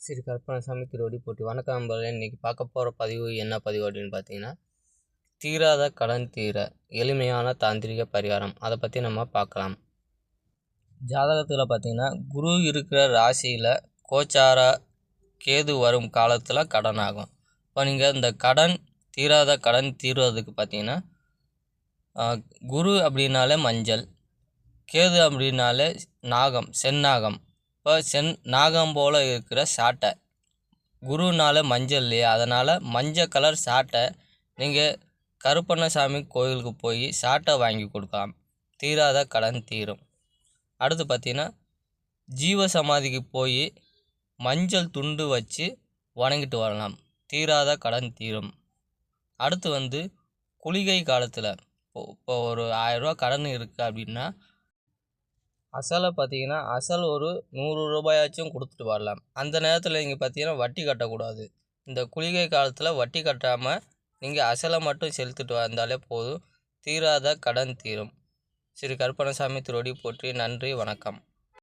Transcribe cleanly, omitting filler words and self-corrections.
ஸ்ரீ கருப்பணசாமி திருவடி போற்றி. வணக்கம் நண்பர்களே. இன்றைக்கி பார்க்க போகிற பதிவு என்ன பதிவு அப்படின்னு பார்த்தீங்கன்னா, தீராத கடன் தீர எளிமையான தாந்திரிக பரிகாரம், அதை பற்றி நம்ம பார்க்கலாம். ஜாதகத்தில் பார்த்திங்கன்னா, குரு இருக்கிற ராசியில் கோச்சார கேது வரும் காலத்தில் கடன் ஆகும். இப்போ நீங்கள் இந்த தீராத கடன் தீர்வதுக்கு பார்த்திங்கன்னா, குரு அப்படின்னாலே மஞ்சள், கேது அப்படின்னாலே நாகம், செந்நாகம். இப்போ நாகம் போல் இருக்கிற சாட்டை, குருனால மஞ்சள் இல்லையா, அதனால் மஞ்சள் கலர் சாட்டை நீங்கள் கருப்பண்ணசாமி கோயிலுக்கு போய் சாட்டை வாங்கி கொடுக்கலாம், தீராத கடன் தீரும். அடுத்து பார்த்திங்கன்னா, ஜீவ சமாதிக்கு போய் மஞ்சள் துண்டு வச்சு வணங்கிட்டு வரலாம், தீராத கடன் தீரும். அடுத்து குளிகை காலத்தில் இப்போ ஒரு 1000 ரூபா கடன் இருக்குது அப்படின்னா, அசலை பார்த்திங்கன்னா அசல் ஒரு 100 ரூபாயாச்சும் கொடுத்துட்டு வரலாம். அந்த நேரத்தில் நீங்கள் பார்த்திங்கன்னா வட்டி கட்டக்கூடாது. இந்த குளிகை காலத்தில் வட்டி கட்டாமல் நீங்கள் அசலை மட்டும் செலுத்திட்டு வந்தாலே போதும், தீராத கடன் தீரும். ஸ்ரீ கருப்பணசாமி திருவடி போற்றி. நன்றி, வணக்கம்.